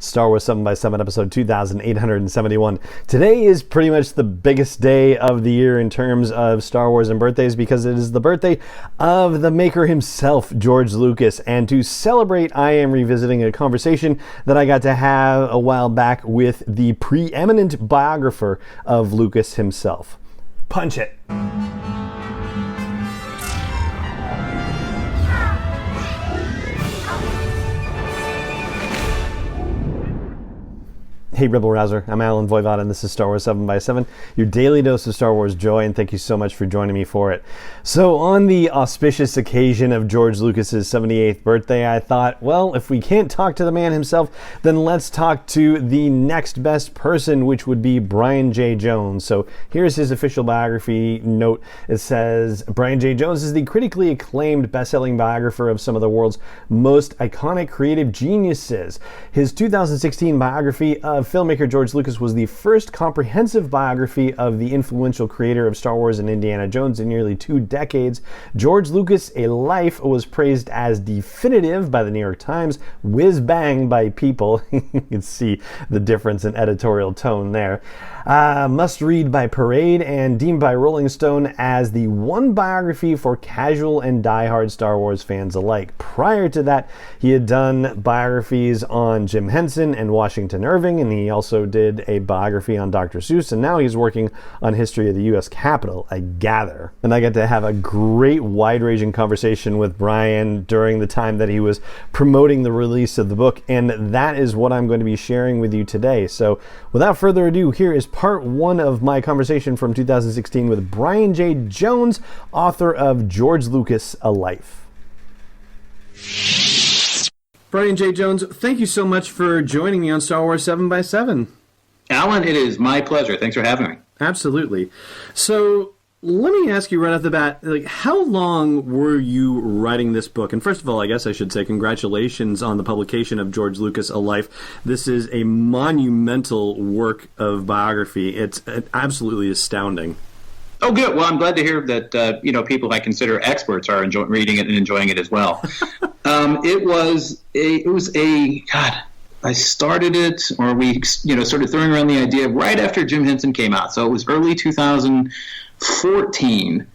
Star Wars 7x7, episode 2871. Today is pretty much the biggest day of the year in terms of Star Wars and birthdays because it is the birthday of the maker himself, George Lucas. And to celebrate, I am revisiting a conversation that I got to have a while back with the preeminent biographer of Lucas himself. Punch it. Hey Rebel Rouser, I'm Alan Voivod and this is Star Wars 7x7, your daily dose of Star Wars joy, and thank you so much for joining me for it. So on the auspicious occasion of George Lucas's 78th birthday, I thought, well, if we can't talk to the man himself, then let's talk to the next best person, which would be Brian J. Jones. So here's his official biography note. It says, Brian J. Jones is the critically acclaimed best-selling biographer of some of the world's most iconic creative geniuses. His 2016 biography of filmmaker George Lucas was the first comprehensive biography of the influential creator of Star Wars and Indiana Jones in nearly 2 decades. George Lucas: A Life was praised as definitive by the New York Times, whiz-bang by People. You can see the difference in editorial tone there. Must read by Parade, and deemed by Rolling Stone as the one biography for casual and diehard Star Wars fans alike. Prior to that, he had done biographies on Jim Henson and Washington Irving, and he also did a biography on Dr. Seuss, and now he's working on history of the U.S. Capitol, I gather. And I got to have a great wide-ranging conversation with Brian during the time that he was promoting the release of the book, and that is what I'm going to be sharing with you today. So without further ado, here is part 1 of my conversation from 2016 with Brian J. Jones, author of George Lucas: A Life. Brian J. Jones, thank you so much for joining me on Star Wars 7x7. Alan, it is my pleasure. Thanks for having me. Absolutely. So let me ask you right off the bat, how long were you writing this book? And first of all, I guess I should say congratulations on the publication of George Lucas: A Life. This is a monumental work of biography. It's absolutely astounding. Oh, good. Well, I'm glad to hear that people I consider experts are reading it and enjoying it as well. I started it, or we started throwing around the idea right after Jim Henson came out. So it was early 2014,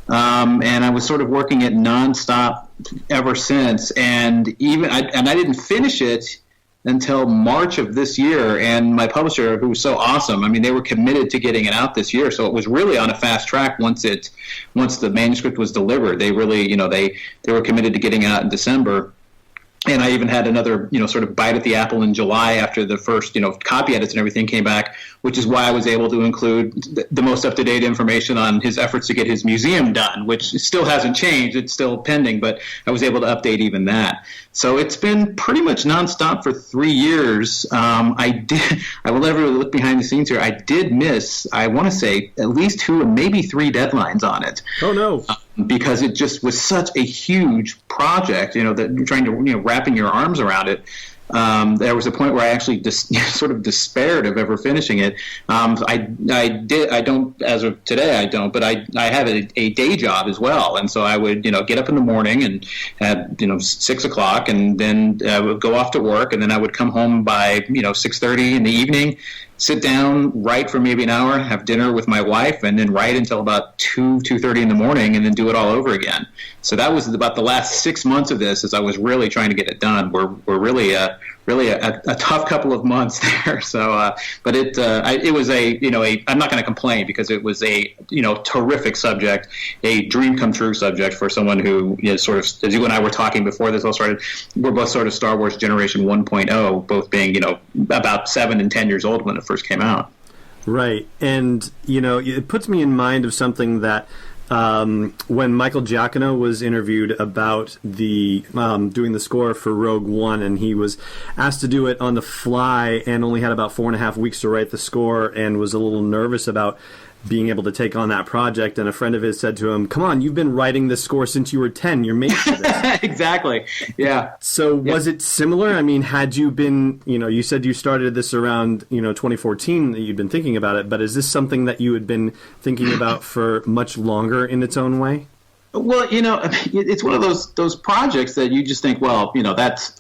and I was sort of working it nonstop ever since. And I didn't finish it until March of this year, and my publisher, who was so awesome, I mean, they were committed to getting it out this year, so it was really on a fast track once the manuscript was delivered. They really, they were committed to getting it out in December. And I even had another, sort of bite at the apple in July after the first, copy edits and everything came back, which is why I was able to include the most up-to-date information on his efforts to get his museum done, which still hasn't changed. It's still pending, but I was able to update even that. So it's been pretty much nonstop for 3 years. I will never look behind the scenes here. I did miss, I want to say, at least 2 or maybe 3 deadlines on it. Oh, no. Because it just was such a huge project, that you're trying to, wrapping your arms around it. There was a point where I actually sort of despaired of ever finishing it. I don't, as of today, I don't, but I have a day job as well. And so I would, get up in the morning and at, 6 o'clock, and then I would go off to work, and then I would come home by, 6:30 in the evening, sit down, write for maybe an hour, have dinner with my wife, and then write until about 2:30 in the morning, and then do it all over again. So that was about the last 6 months of this, as I was really trying to get it done. We're really a tough couple of months there. So, but it was I'm not going to complain, because it was a terrific subject, a dream come true subject for someone who sort of, as you and I were talking before this all started, we're both sort of Star Wars Generation 1.0, both being about 7 and 10 years old when it first came out. Right, and it puts me in mind of something that. When Michael Giacchino was interviewed about the doing the score for Rogue One, and he was asked to do it on the fly and only had about 4.5 weeks to write the score, and was a little nervous about being able to take on that project. And a friend of his said to him, "Come on, you've been writing this score since you were 10. You're made for this." Exactly. Yeah. So was it similar? I mean, had you been, you said you started this around, 2014, that you'd been thinking about it, but is this something that you had been thinking about for much longer in its own way? Well, it's one of those projects that you just think, well, that's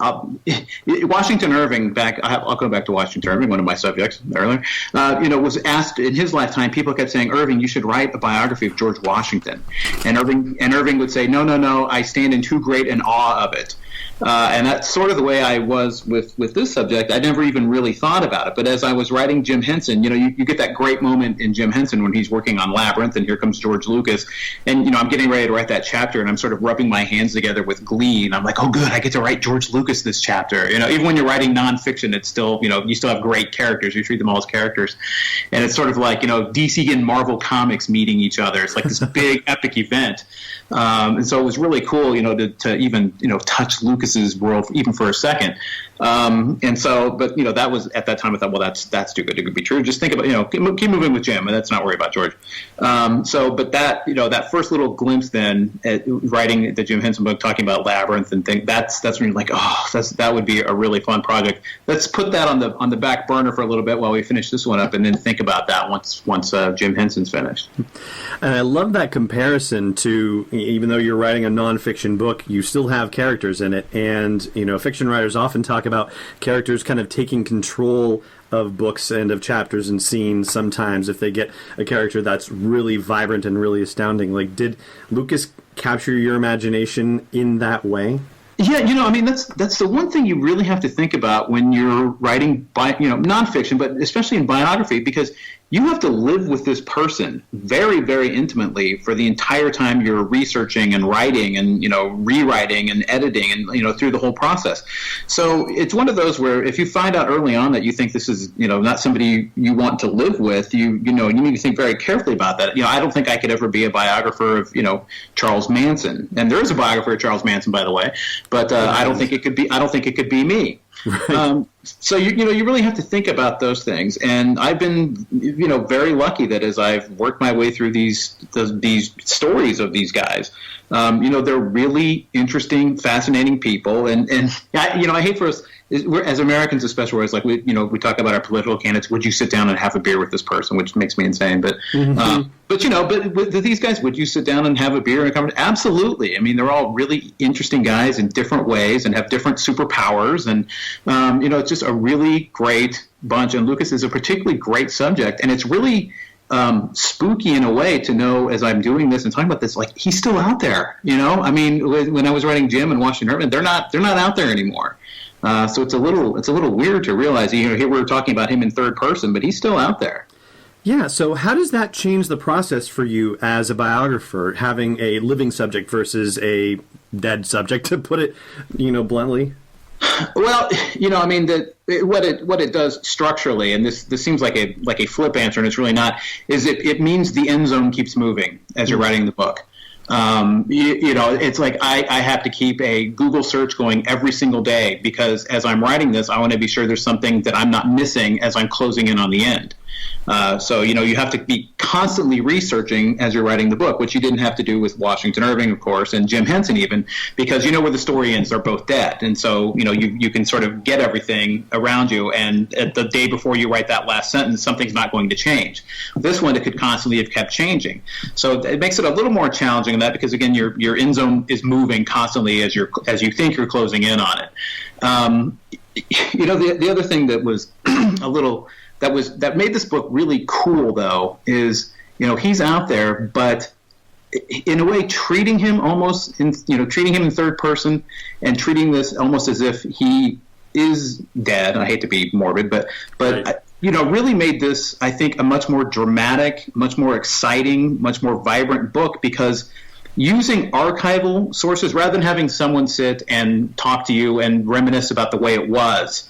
Washington Irving. I'll go back to Washington Irving, one of my subjects earlier. Was asked in his lifetime. People kept saying, Irving, you should write a biography of George Washington, and Irving would say, no, I stand in too great an awe of it. And that's sort of the way I was with this subject. I never even really thought about it. But as I was writing Jim Henson, you get that great moment in Jim Henson when he's working on Labyrinth, and here comes George Lucas. And, I'm getting ready to write that chapter, and I'm sort of rubbing my hands together with glee. And I'm like, oh, good, I get to write George Lucas this chapter. Even when you're writing nonfiction, it's still, you still have great characters. You treat them all as characters. And it's sort of like, DC and Marvel Comics meeting each other. It's like this big epic event. And so it was really cool, to even, touch Lucas's world even for a second. And so, but that was at that time I thought, well, that's too good to be true. Just think about, keep moving with Jim, and let's not worry about George. But that first little glimpse then at writing the Jim Henson book, talking about Labyrinth and things, that's when you're like, oh, that would be a really fun project. Let's put that on the back burner for a little bit while we finish this one up, and then think about that once Jim Henson's finished. And I love that comparison to, even though you're writing a nonfiction book, you still have characters in it, and fiction writers often talk about characters kind of taking control of books and of chapters and scenes sometimes if they get a character that's really vibrant and really astounding. Like, did Lucas capture your imagination in that way? Yeah, that's the one thing you really have to think about when you're writing nonfiction, but especially in biography, because you have to live with this person very, very intimately for the entire time you're researching and writing and, rewriting and editing and, through the whole process. So it's one of those where if you find out early on that you think this is, not somebody you want to live with, you need to think very carefully about that. I don't think I could ever be a biographer of, Charles Manson. And there is a biographer of Charles Manson, by the way, but I don't think it could be me. Right. So you really have to think about those things, and I've been very lucky that as I've worked my way through these stories of these guys, they're really interesting, fascinating people, and I hate for us as Americans especially, where it's like we talk about our political candidates. Would you sit down and have a beer with this person? Which makes me insane, but but with these guys, would you sit down and have a beer and a conversation? Absolutely. I mean, they're all really interesting guys in different ways and have different superpowers, and it's just a really great bunch. And Lucas is a particularly great subject, and it's really spooky in a way to know, as I'm doing this and talking about this, like, he's still out there. I mean, when I was writing Jim and Washington Irving, they're not out there anymore. So it's a little weird to realize, here we're talking about him in third person, but he's still out there. Yeah, so how does that change the process for you as a biographer, having a living subject versus a dead subject, to put it, bluntly? Well, I mean, what it does structurally, and this seems like a flip answer, and it's really not, is it means the end zone keeps moving as you're writing the book. It's like I have to keep a Google search going every single day, because as I'm writing this, I want to be sure there's something that I'm not missing as I'm closing in on the end. So you have to be constantly researching as you're writing the book, which you didn't have to do with Washington Irving, of course, and Jim Henson even, because where the story ends, they're both dead. And so, you can sort of get everything around you, and at the day before you write that last sentence, something's not going to change. This one, it could constantly have kept changing. So it makes it a little more challenging in that, because again, your end zone is moving constantly as you think you're closing in on it. The other thing that was a little that made this book really cool, though, is he's out there, but in a way treating him in third person, and treating this almost as if he is dead. I hate to be morbid, but right. Really made this, I think, a much more dramatic, much more exciting, much more vibrant book, because using archival sources rather than having someone sit and talk to you and reminisce about the way it was.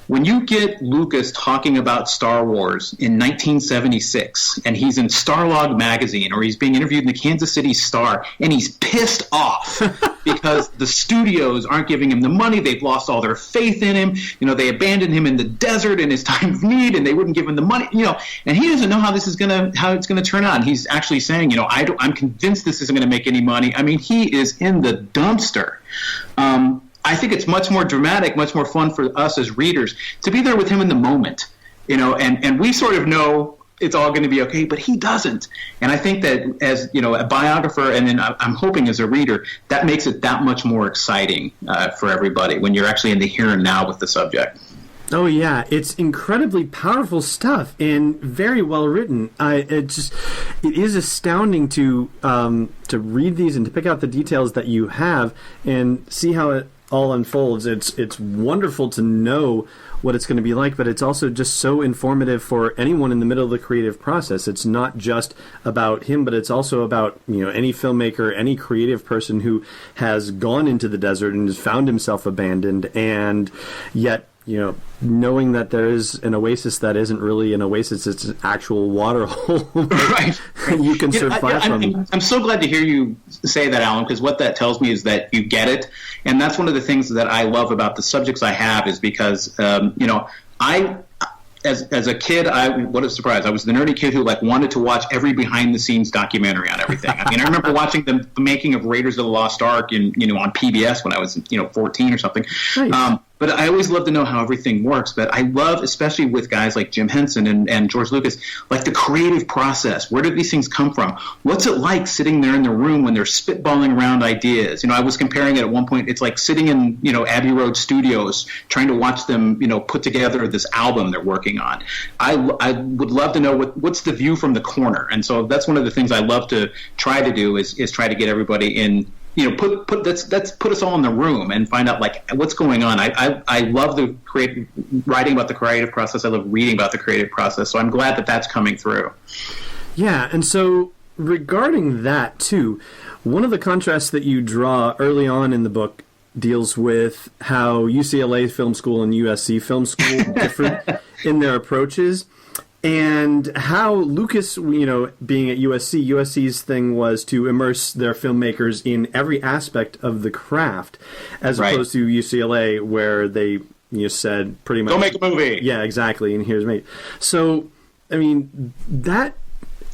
When you get Lucas talking about Star Wars in 1976, and he's in Starlog magazine, or he's being interviewed in the Kansas City Star, and he's pissed off because the studios aren't giving him the money, they've lost all their faith in him, they abandoned him in the desert in his time of need, and they wouldn't give him the money, and he doesn't know how it's gonna turn out. And he's actually saying, I'm convinced this isn't gonna make any money. I mean, he is in the dumpster. I think it's much more dramatic, much more fun for us as readers to be there with him in the moment, and we sort of know it's all going to be okay, but he doesn't. And I think that as, a biographer, and then I'm hoping as a reader, that makes it that much more exciting for everybody when you're actually in the here and now with the subject. Oh yeah, it's incredibly powerful stuff and very well written. It is astounding to read these and to pick out the details that you have and see how it all unfolds. It's wonderful to know what it's going to be like, but it's also just so informative for anyone in the middle of the creative process. It's not just about him, but it's also about any filmmaker, any creative person who has gone into the desert and has found himself abandoned, and yet knowing that there is an oasis that isn't really an oasis, it's an actual water hole. Right. You can survive from. I'm so glad to hear you say that, Alan, because what that tells me is that you get it. And that's one of the things that I love about the subjects I have is because, as a kid, what a surprise. I was the nerdy kid who wanted to watch every behind-the-scenes documentary on everything. I mean, I remember watching the making of Raiders of the Lost Ark on PBS when I was 14 or something. Nice. But I always love to know how everything works. But I love, especially with guys like Jim Henson and George Lucas, the creative process. Where did these things come from? What's it like sitting there in the room when they're spitballing around ideas? I was comparing it at one point. It's like sitting in, Abbey Road Studios trying to watch them, put together this album they're working on. I would love to know what's the view from the corner. And so that's one of the things I love to try to do is try to get everybody in. Put us all in the room and find out what's going on. I love writing about the creative process. I love reading about the creative process. So I'm glad that that's coming through. Yeah, and so regarding that too, one of the contrasts that you draw early on in the book deals with how UCLA Film School and USC Film School differ in their approaches. And how Lucas, being at USC's thing was to immerse their filmmakers in every aspect of the craft, as opposed to UCLA, where they said pretty much, go make a movie. Yeah, exactly. And here's me. So, I mean, that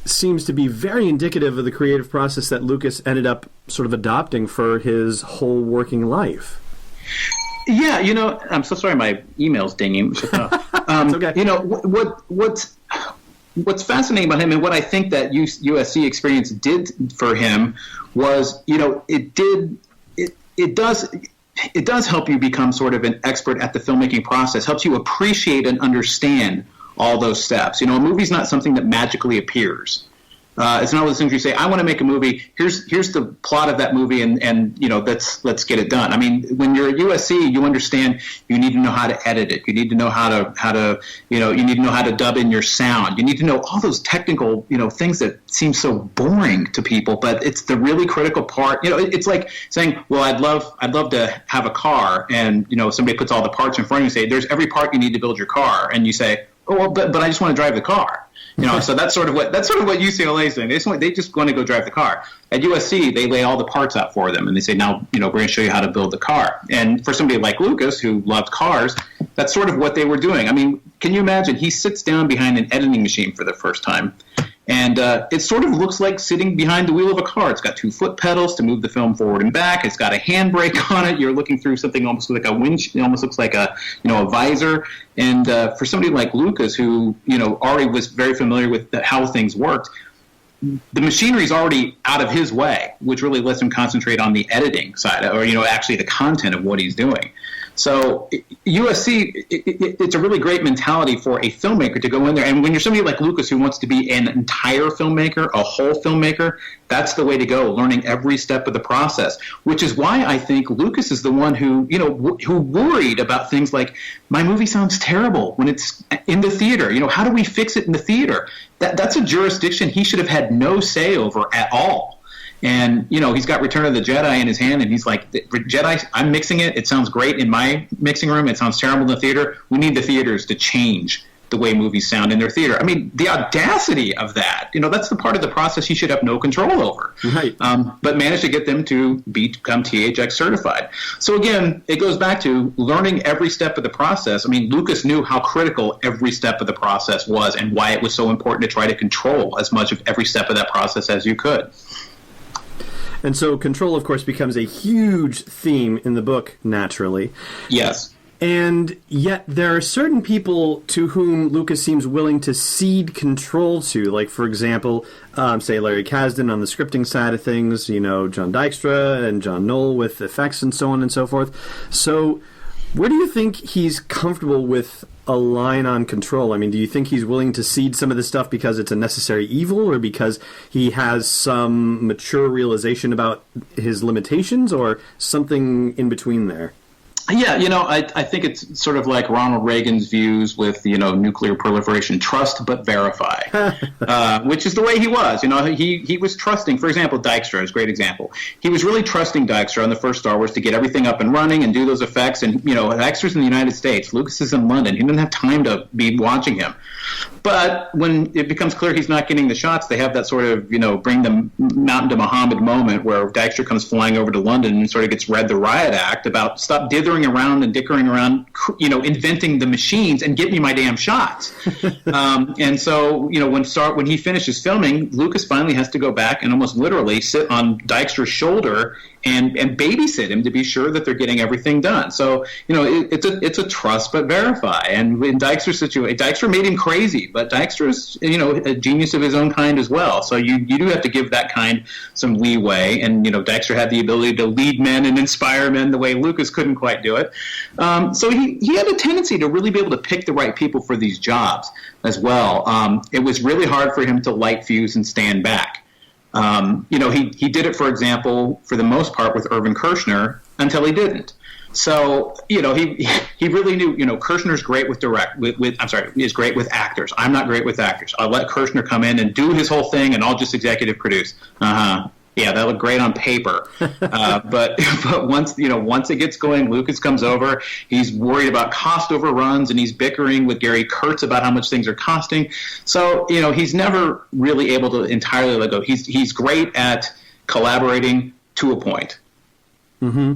seems to be very indicative of the creative process that Lucas ended up sort of adopting for his whole working life. Yeah, I'm so sorry, my email's dinging. It's okay. What's fascinating about him, and what I think that USC experience did for him was, it does help you become sort of an expert at the filmmaking process. Helps you appreciate and understand all those steps. A movie's not something that magically appears. It's not one of those things you say, I want to make a movie. Here's the plot of that movie, and let's get it done. I mean, when you're at USC, you understand you need to know how to edit it. You need to know how to you need to know how to dub in your sound. You need to know all those technical things that seem so boring to people, but it's the really critical part. It's like saying, well, I'd love to have a car, and somebody puts all the parts in front of you and say, there's every part you need to build your car, and you say, oh, well, but I just want to drive the car. So that's sort of what UCLA is doing. They just want to go drive the car. At USC, they lay all the parts out for them, and they say, now, we're going to show you how to build the car. And for somebody like Lucas, who loved cars, that's sort of what they were doing. I mean, can you imagine? He sits down behind an editing machine for the first time, and it sort of looks like sitting behind the wheel of a car. It's got 2 foot pedals to move the film forward and back. It's got a handbrake on it. You're looking through something almost like a winch. It almost looks like a visor. And for somebody like Lucas, who already was very familiar with how things worked, the machinery is already out of his way, which really lets him concentrate on the editing side, or actually the content of what he's doing. So USC, it's a really great mentality for a filmmaker to go in there. And when you're somebody like Lucas who wants to be an entire filmmaker, a whole filmmaker, that's the way to go, learning every step of the process, which is why I think Lucas is the one who, who worried about things like, my movie sounds terrible when it's in the theater. How do we fix it in the theater? That's a jurisdiction he should have had no say over at all. And, he's got Return of the Jedi in his hand, and he's like, Jedi, I'm mixing it. It sounds great in my mixing room. It sounds terrible in the theater. We need the theaters to change the way movies sound in their theater. I mean, the audacity of that, that's the part of the process he should have no control over. Right. But managed to get them to become THX certified. So again, it goes back to learning every step of the process. I mean, Lucas knew how critical every step of the process was and why it was so important to try to control as much of every step of that process as you could. And so control, of course, becomes a huge theme in the book, naturally. Yes. And yet there are certain people to whom Lucas seems willing to cede control to, like, for example, say Larry Kasdan on the scripting side of things, you know, John Dykstra and John Knoll with effects and so on and so forth. So where do you think he's comfortable with a line on control? I mean, do you think he's willing to cede some of this stuff because it's a necessary evil, or because he has some mature realization about his limitations, or something in between there? Yeah, you know, I think it's sort of like Ronald Reagan's views with, you know, nuclear proliferation: trust but verify, which is the way he was. You know, he was trusting. For example, Dykstra is a great example. He was really trusting Dykstra on the first Star Wars to get everything up and running and do those effects. And, you know, Dykstra's in the United States. Lucas is in London. He didn't have time to be watching him. But when it becomes clear he's not getting the shots, they have that sort of, you know, bring the mountain to Muhammad moment where Dykstra comes flying over to London and sort of gets read the riot act about stop dithering around and dickering around, you know, inventing the machines and get me my damn shots. And so, you know, when he finishes filming, Lucas finally has to go back and almost literally sit on Dykstra's shoulder and babysit him to be sure that they're getting everything done. So, you know, it's a trust but verify. And in Dykstra's situation, Dykstra made him crazy, but Dykstra's, you know, a genius of his own kind as well. So you do have to give that kind some leeway. And, you know, Dykstra had the ability to lead men and inspire men the way Lucas couldn't quite do it. So he had a tendency to really be able to pick the right people for these jobs as well. It was really hard for him to light fuse and stand back. You know, he did it, for example, for the most part with Irvin Kershner until he didn't. So, you know, he really knew, you know, Kershner's great is great with actors. I'm not great with actors. I'll let Kershner come in and do his whole thing, and I'll just executive produce. Yeah, that looked great on paper. But once it gets going, Lucas comes over. He's worried about cost overruns, and he's bickering with Gary Kurtz about how much things are costing. So, you know, he's never really able to entirely let go. He's great at collaborating to a point. Mm-hmm.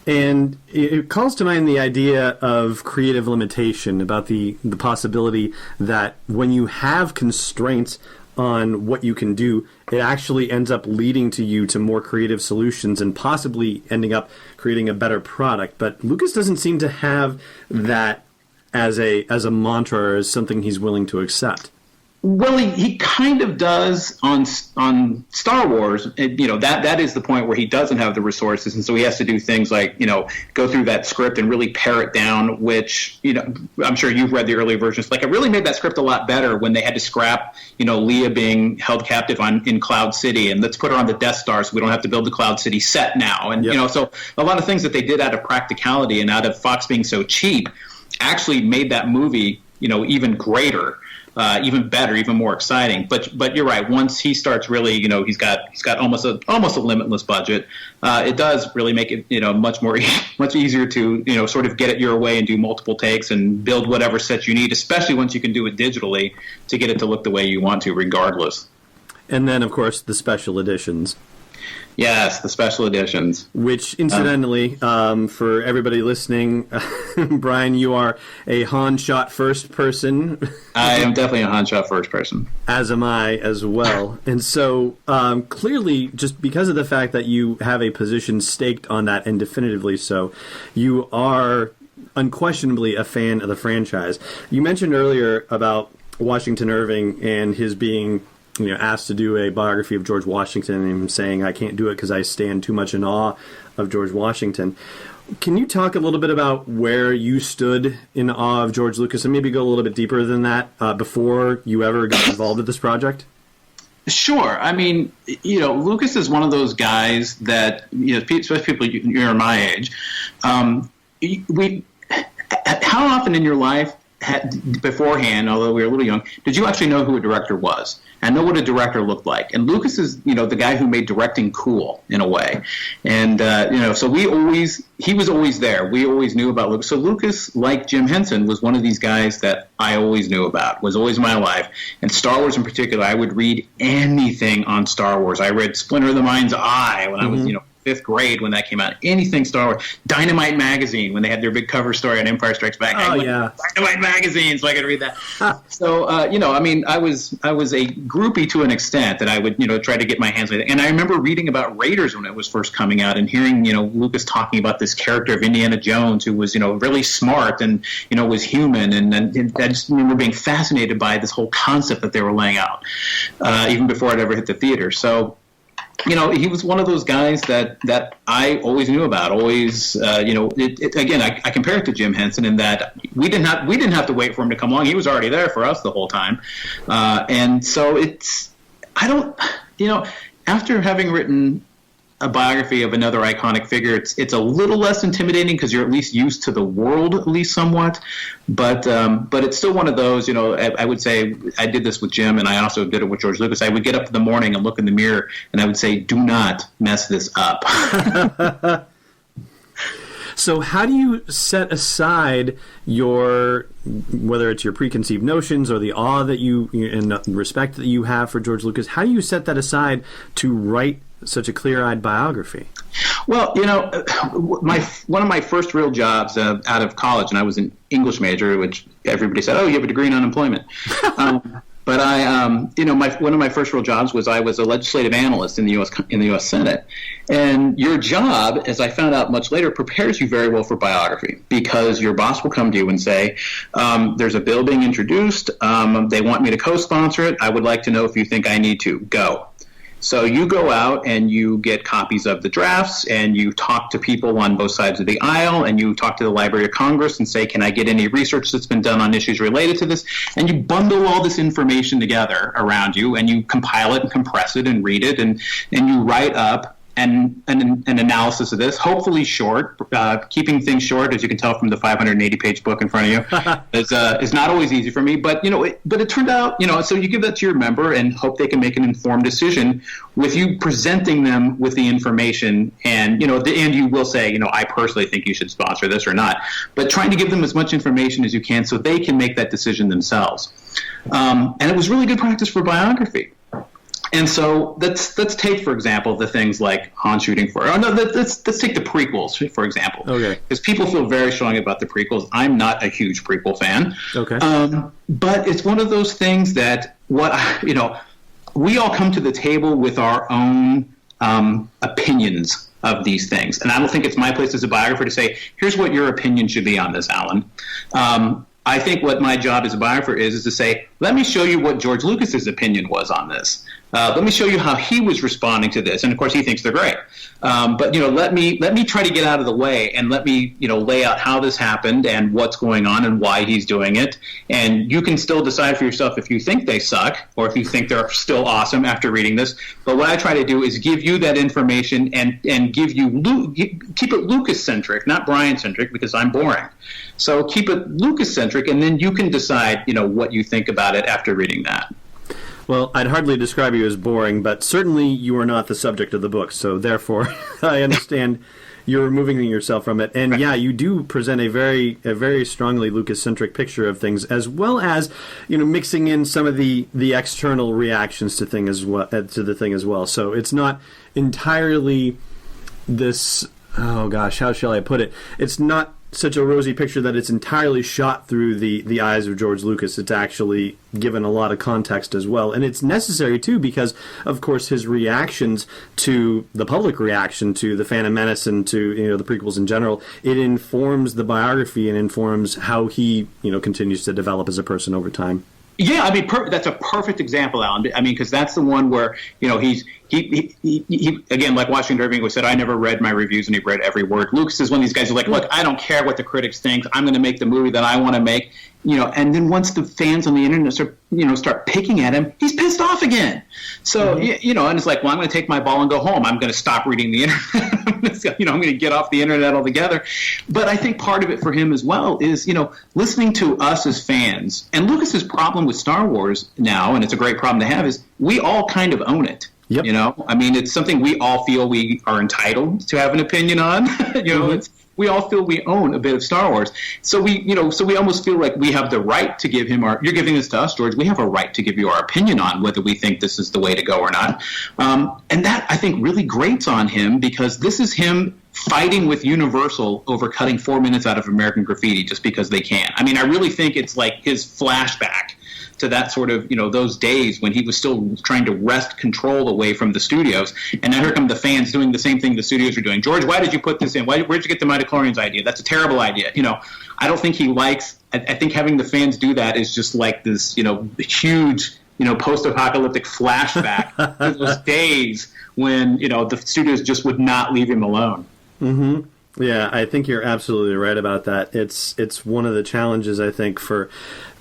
And it calls to mind the idea of creative limitation, about the possibility that when you have constraints on what you can do, it actually ends up leading you to more creative solutions and possibly ending up creating a better product. But Lucas doesn't seem to have that as a mantra or as something he's willing to accept. Well, he kind of does on Star Wars. You know, that is the point where he doesn't have the resources, and so he has to do things like, you know, go through that script and really pare it down, which, you know, I'm sure you've read the early versions. Like, it really made that script a lot better when they had to scrap, you know, Leia being held captive in Cloud City, and let's put her on the Death Star so we don't have to build the Cloud City set now. And, You know, so a lot of things that they did out of practicality and out of Fox being so cheap actually made that movie, you know, even greater. Even better, even more exciting. But you're right. Once he starts really, you know, he's got almost a limitless budget. It does really make it, you know, much easier to, you know, sort of get it your way and do multiple takes and build whatever set you need, especially once you can do it digitally, to get it to look the way you want to, regardless. And then, of course, the special editions. Yes, the special editions. Which, incidentally, for everybody listening, Brian, you are a Han shot first person. I am definitely a Han shot first person. As am I as well. And so, clearly, just because of the fact that you have a position staked on that, and definitively so, you are unquestionably a fan of the franchise. You mentioned earlier about Washington Irving and his being, you know, asked to do a biography of George Washington, and him saying, I can't do it because I stand too much in awe of George Washington. Can you talk a little bit about where you stood in awe of George Lucas, and maybe go a little bit deeper than that before you ever got involved with this project? Sure. I mean, you know, Lucas is one of those guys that, you know, especially people you're my age, how often in your life beforehand, although we were a little young, did you actually know who a director was and know what a director looked like? And Lucas is, you know, the guy who made directing cool in a way. And, you know, so he was always there. We always knew about Lucas. So Lucas, like Jim Henson, was one of these guys that I always knew about, was always in my life. And Star Wars in particular, I would read anything on Star Wars. I read Splinter of the Mind's Eye when I was, you know, fifth grade when that came out. Anything Star Wars. Dynamite Magazine, when they had their big cover story on Empire Strikes Back. Dynamite Magazine, so I could read that. So, I was a groupie to an extent that I would, try to get my hands on it. And I remember reading about Raiders when it was first coming out and hearing, Lucas talking about this character of Indiana Jones who was, really smart and, was human. And I just remember being fascinated by this whole concept that they were laying out, even before it ever hit the theater. So, he was one of those guys that I always knew about. Always, again, I compare it to Jim Henson in that we didn't have to wait for him to come along. He was already there for us the whole time, and so after having written a biography of another iconic figure, it's a little less intimidating because you're at least used to the world at least somewhat, but it's still one of those, I would say I did this with Jim and I also did it with George Lucas. I would get up in the morning and look in the mirror and I would say, do not mess this up. So how do you set aside whether it's your preconceived notions or the awe that you and respect that you have for George Lucas, how do you set that aside to write such a clear-eyed biography? Well, one of my first real jobs out of college, and I was an English major, which everybody said, oh, you have a degree in unemployment. But one of my first real jobs was I was a legislative analyst in the U.S. Senate. And your job, as I found out much later, prepares you very well for biography because your boss will come to you and say, there's a bill being introduced. They want me to co-sponsor it. I would like to know if you think I need to. Go. So you go out and you get copies of the drafts and you talk to people on both sides of the aisle and you talk to the Library of Congress and say, can I get any research that's been done on issues related to this? And you bundle all this information together around you and you compile it and compress it and read it and you write up an analysis of this, hopefully short. Keeping things short, as you can tell from the 580-page book in front of you, is not always easy for me. But it turned out, so you give that to your member and hope they can make an informed decision with you presenting them with the information. And at the end, you will say, I personally think you should sponsor this or not. But trying to give them as much information as you can so they can make that decision themselves. And it was really good practice for biography. And so let's take, for example, the things like Han shooting for. Let's take the prequels, for example. Okay. Because people feel very strongly about the prequels. I'm not a huge prequel fan. Okay. But it's one of those things that we all come to the table with our own opinions of these things, and I don't think it's my place as a biographer to say, here's what your opinion should be on this, Alan. I think what my job as a biographer is to say, let me show you what George Lucas's opinion was on this. Let me show you how he was responding to this. And of course, he thinks they're great. But let me try to get out of the way and let me lay out how this happened and what's going on and why he's doing it. And you can still decide for yourself if you think they suck or if you think they're still awesome after reading this. But what I try to do is give you that information and give you keep it Lucas-centric, not Brian-centric, because I'm boring. So keep it Lucas-centric, and then you can decide what you think about it after reading that. Well, I'd hardly describe you as boring, but certainly you are not the subject of the book, so therefore I understand you're removing yourself from it. And yeah, you do present a very strongly Lucas-centric picture of things, as well as mixing in some of the external reactions to the thing as well. So it's not entirely this. Oh gosh, how shall I put it? It's not such a rosy picture that it's entirely shot through the eyes of George Lucas. It's actually given a lot of context as well. And it's necessary, too, because, of course, his reactions to the public reaction to The Phantom Menace and to the prequels in general, it informs the biography and informs how he continues to develop as a person over time. Yeah, I mean, that's a perfect example, Alan. I mean, because that's the one where, he again, like Washington Irving said, I never read my reviews and he read every word. Lucas is one of these guys who's like, look, I don't care what the critics think. I'm going to make the movie that I want to make. And then once the fans on the internet start picking at him, he's pissed off again. So, and it's like, well, I'm going to take my ball and go home. I'm going to stop reading the internet. I'm going to get off the internet altogether. But I think part of it for him as well is, listening to us as fans. And Lucas's problem with Star Wars now, and it's a great problem to have, is we all kind of own it. Yep. I mean, it's something we all feel we are entitled to have an opinion on. we all feel we own a bit of Star Wars. So we almost feel like we have the right to give him you're giving this to us, George. We have a right to give you our opinion on whether we think this is the way to go or not. And that, I think, really grates on him, because this is him fighting with Universal over cutting 4 minutes out of American Graffiti just because they can. I mean, I really think it's like his flashback to that sort of, those days when he was still trying to wrest control away from the studios. And now here come the fans doing the same thing the studios are doing. George, why did you put this in? Where'd you get the midichlorians idea? That's a terrible idea. I don't think he likes, I think having the fans do that is just like this, huge, post-apocalyptic flashback to those days when, the studios just would not leave him alone. Mm-hmm. Yeah, I think you're absolutely right about that. It's one of the challenges, I think, for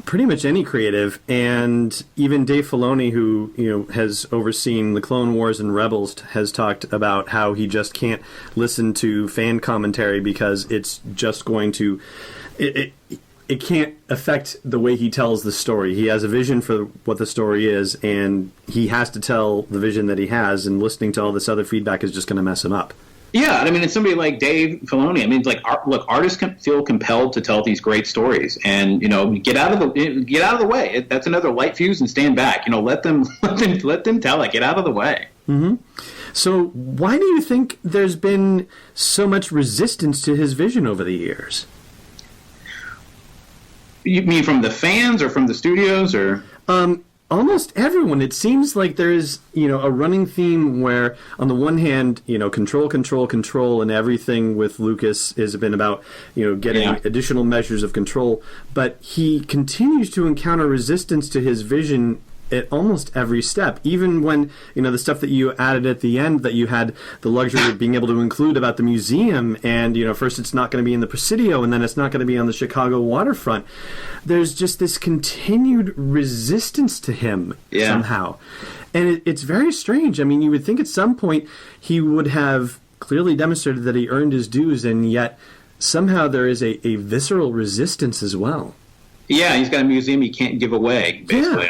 pretty much any creative, and even Dave Filoni, who has overseen the Clone Wars and Rebels, has talked about how he just can't listen to fan commentary because it's just going to it can't affect the way he tells the story. He has a vision for what the story is, and he has to tell the vision that he has, and listening to all this other feedback is just going to mess him up. Yeah, I mean, it's somebody like Dave Filoni. I mean, it's like, look, artists can feel compelled to tell these great stories, and get out of the way. That's another light fuse and stand back. Let them tell it. Get out of the way. Mm-hmm. So, why do you think there's been so much resistance to his vision over the years? You mean from the fans or from the studios, or? Almost everyone. It seems like there's, a running theme where, on the one hand, control, and everything with Lucas has been about, getting additional measures of control. But he continues to encounter resistance to his vision at almost every step. Even when, the stuff that you added at the end that you had the luxury of being able to include about the museum, and, first it's not going to be in the Presidio, and then it's not going to be on the Chicago waterfront. There's just this continued resistance to him somehow. And it's very strange. I mean, you would think at some point he would have clearly demonstrated that he earned his dues, and yet somehow there is a visceral resistance as well. Yeah, he's got a museum he can't give away, basically.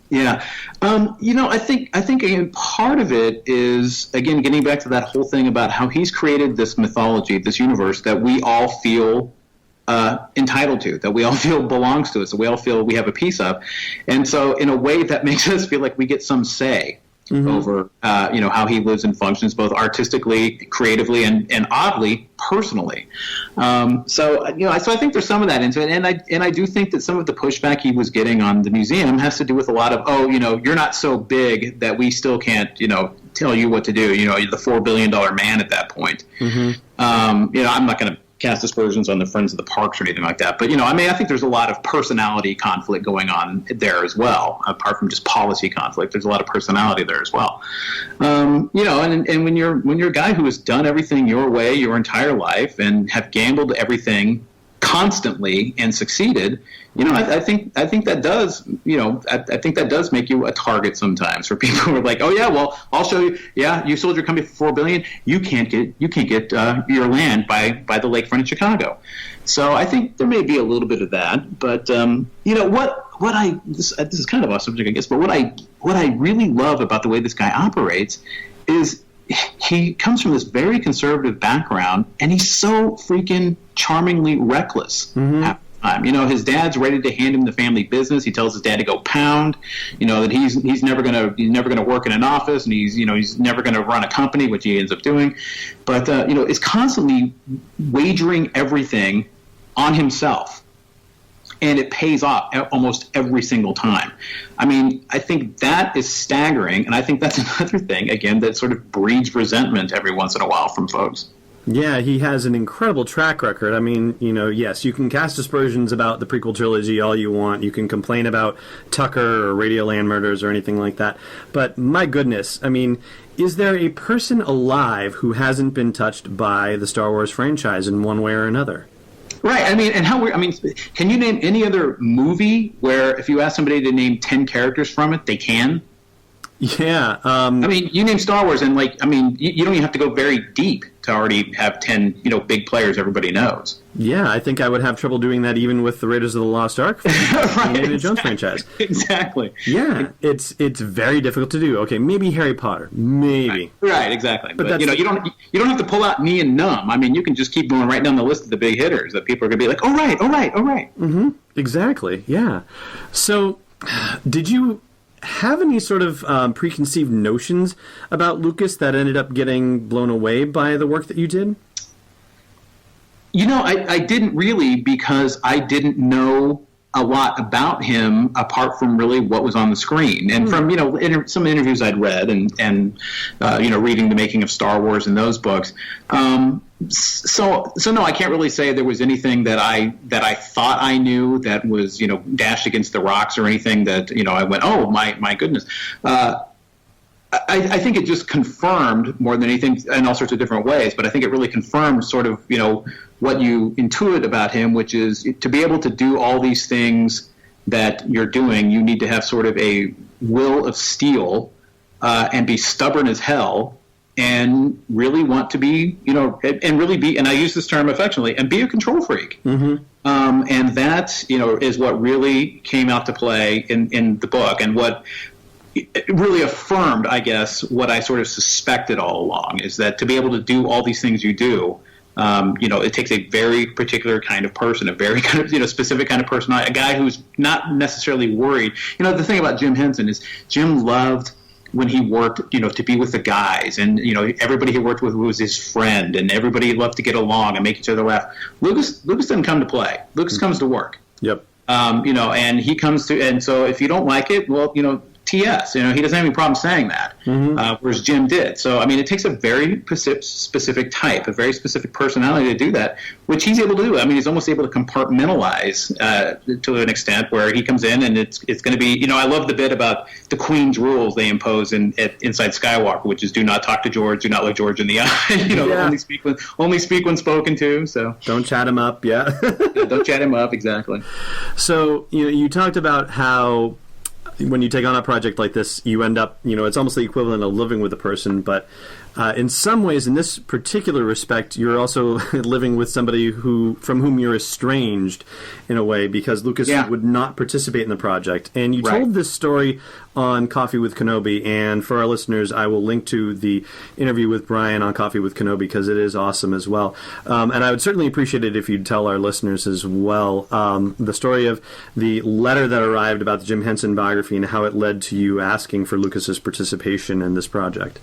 Yeah. I think again, part of it is, again, getting back to that whole thing about how he's created this mythology, this universe that we all feel entitled to, that we all feel belongs to us, that we all feel we have a piece of. And so in a way that makes us feel like we get some say over, how he lives and functions, both artistically, creatively, and oddly, personally. So I think there's some of that into it. And I do think that some of the pushback he was getting on the museum has to do with a lot of, you're not so big that we still can't, tell you what to do. You're the $4 billion man at that point. Mm-hmm. I'm not going to cast aspersions on the Friends of the Parks or anything like that. But, I think there's a lot of personality conflict going on there as well, apart from just policy conflict. There's a lot of personality there as well. And when you're a guy who has done everything your way your entire life and have gambled everything constantly and succeeded, I think that does, I think that does make you a target sometimes for people who are like, oh yeah, well, I'll show you. Yeah, you sold your company for $4 billion. You can't get your land by the lakefront in Chicago. So I think there may be a little bit of that. But this is kind of off subject, I guess. But what I really love about the way this guy operates is he comes from this very conservative background, and he's so freaking charmingly reckless. Mm-hmm. His dad's ready to hand him the family business. He tells his dad to go pound. That he's never gonna work in an office, and he's never gonna run a company, which he ends up doing. But is constantly wagering everything on himself. And it pays off almost every single time. I mean, I think that is staggering, and I think that's another thing, again, that sort of breeds resentment every once in a while from folks. Yeah, he has an incredible track record. I mean, yes, you can cast aspersions about the prequel trilogy all you want. You can complain about Tucker or Radioland Murders or anything like that. But my goodness, I mean, is there a person alive who hasn't been touched by the Star Wars franchise in one way or another? Right. I mean, can you name any other movie where if you ask somebody to name 10 characters from it, they can? Yeah. I mean, you name Star Wars, and you don't even have to go very deep to already have 10, big players everybody knows. Yeah, I think I would have trouble doing that even with the Raiders of the Lost Ark, the Indiana Jones franchise. Exactly. Yeah, it's very difficult to do. Okay, maybe Harry Potter, maybe. Right, exactly. But you don't have to pull out knee and numb. I mean, you can just keep going right down the list of the big hitters that people are going to be like, all right. Mm-hmm. Exactly. Yeah. So, did you have any sort of preconceived notions about Lucas that ended up getting blown away by the work that you did? I didn't really, because I didn't know a lot about him apart from really what was on the screen, and from some interviews I'd read and reading The Making of Star Wars and those books. So no, I can't really say there was anything that I thought I knew that was dashed against the rocks, or anything that I went, oh my goodness. I think it just confirmed more than anything in all sorts of different ways, but I think it really confirmed sort of what you intuit about him, which is to be able to do all these things that you're doing, you need to have sort of a will of steel and be stubborn as hell, and really want to be, and really be, and I use this term affectionately, and be a control freak. Mm-hmm. And that, is what really came out to play in the book, and what it really affirmed, I guess, what I sort of suspected all along, is that to be able to do all these things you do, it takes a very particular kind of person, a very kind of, specific kind of person, a guy who's not necessarily worried. The thing about Jim Henson is Jim loved, when he worked, to be with the guys, and everybody he worked with was his friend, and everybody loved to get along and make each other laugh. Lucas doesn't come to play. Lucas comes to work. Yep. And he comes to, and so if you don't like it, well, TS, he doesn't have any problem saying that, whereas Jim did. So, I mean, it takes a very specific type, a very specific personality to do that, which he's able to do. I mean, he's almost able to compartmentalize to an extent where he comes in and it's going to be, I love the bit about the Queen's rules they impose inside Skywalker, which is do not talk to George, do not look George in the eye, only speak when spoken to. So don't chat him up, yeah. Don't chat him up, exactly. So, you talked about how when you take on a project like this, you end up, it's almost the equivalent of living with a person, but in some ways, in this particular respect, you're also living with somebody from whom you're estranged in a way, because Lucas would not participate in the project. And you told this story on Coffee with Kenobi, and for our listeners, I will link to the interview with Brian on Coffee with Kenobi, because it is awesome as well. And I would certainly appreciate it if you'd tell our listeners as well the story of the letter that arrived about the Jim Henson biography and how it led to you asking for Lucas's participation in this project.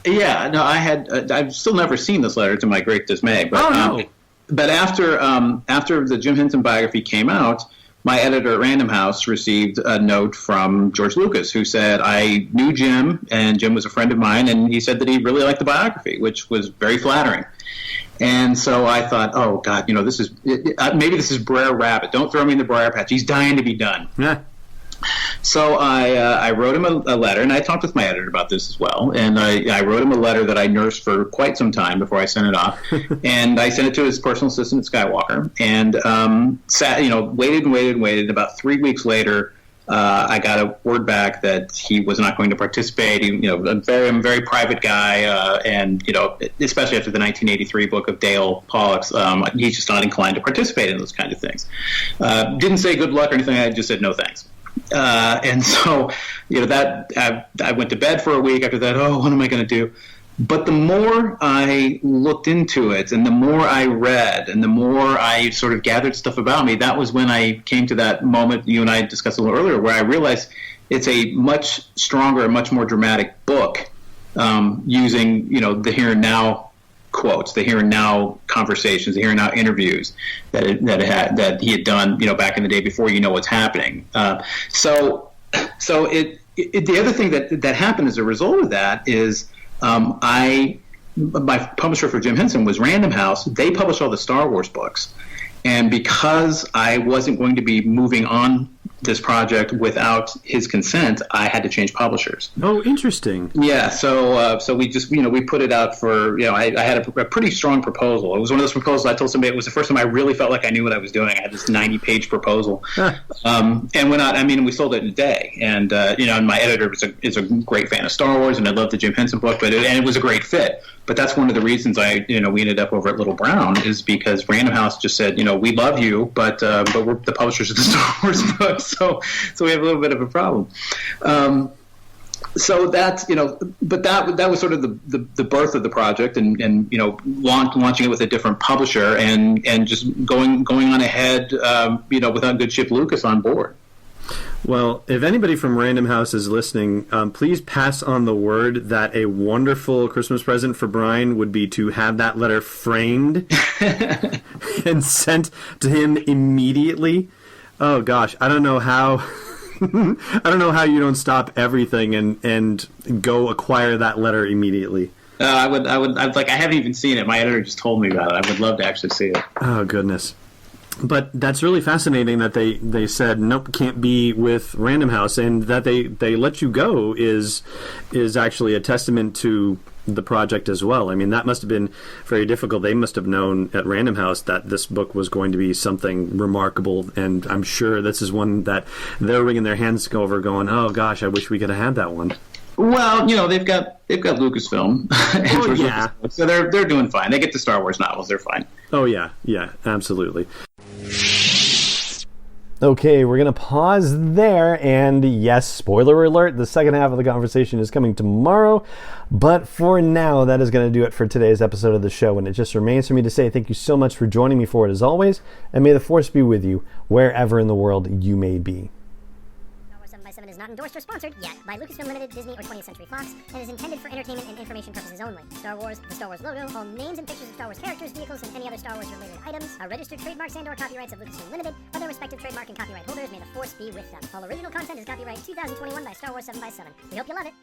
Yeah, no, I've still never seen this letter, to my great dismay. But, but after the Jim Henson biography came out, my editor at Random House received a note from George Lucas, who said, I knew Jim, and Jim was a friend of mine, and he said that he really liked the biography, which was very flattering. And so I thought, oh, God, maybe this is Brer Rabbit. Don't throw me in the briar patch. He's dying to be done. Yeah. So I wrote him a letter, and I talked with my editor about this as well. And I wrote him a letter that I nursed for quite some time before I sent it off. And I sent it to his personal assistant at Skywalker, and waited. About 3 weeks later, I got a word back that he was not going to participate. I'm a very private guy, and especially after the 1983 book of Dale Pollock's, he's just not inclined to participate in those kind of things. Didn't say good luck or anything. I just said no thanks. And so, that I went to bed for a week after that. Oh, what am I going to do? But the more I looked into it, and the more I read, and the more I sort of gathered stuff about me, that was when I came to that moment you and I discussed a little earlier, where I realized it's a much stronger and much more dramatic book, using the here and now quotes, the here and now conversations, the here and now interviews that he had done, back in the day before what's happening. So the other thing that happened as a result of that is my publisher for Jim Henson was Random House. They published all the Star Wars books, and because I wasn't going to be moving on this project without his consent, I had to change publishers. Oh, interesting. Yeah, so we just, we put it out for, I had a pretty strong proposal. It was one of those proposals I told somebody, it was the first time I really felt like I knew what I was doing. I had this 90-page proposal. And went out, we sold it in a day. And, and my editor is a great fan of Star Wars, and I love the Jim Henson book, and it was a great fit. But that's one of the reasons we ended up over at Little Brown, is because Random House just said, we love you, but we're the publishers of the Star Wars book, so we have a little bit of a problem. So that's, but that was sort of the birth of the project, and launching it with a different publisher, and just going on ahead, with a good ship Lucas on board. Well, if anybody from Random House is listening, please pass on the word that a wonderful Christmas present for Brian would be to have that letter framed and sent to him immediately. Oh gosh, I don't know how you don't stop everything and go acquire that letter immediately. I haven't even seen it. My editor just told me about it. I would love to actually see it. Oh goodness. But that's really fascinating that they said nope, can't be with Random House, and that they let you go is actually a testament to the project as well. That must have been very difficult. They must have known at Random House that this book was going to be something remarkable, and I'm sure this is one that they're wringing their hands over, going, "Oh gosh, I wish we could have had that one." Well, they've got Lucasfilm, oh yeah, Lucasfilm, so they're doing fine. They get the Star Wars novels; they're fine. Oh yeah, absolutely. Okay, we're going to pause there, and yes, spoiler alert, the second half of the conversation is coming tomorrow, but for now, that is going to do it for today's episode of the show, and it just remains for me to say thank you so much for joining me for it as always, and may the Force be with you wherever in the world you may be. Star Wars 7x7 is not endorsed or sponsored yet by Lucasfilm Limited, Disney, or 20th Century Fox, and is intended for entertainment and information purposes only. Star Wars, the Star Wars logo, all names and pictures of Star Wars characters, vehicles, and any other Star Wars-related items are registered trademarks and/or copyrights of Lucasfilm Limited, or their respective trademark and copyright holders. May the Force be with them. All original content is copyright 2021 by Star Wars 7x7. We hope you love it.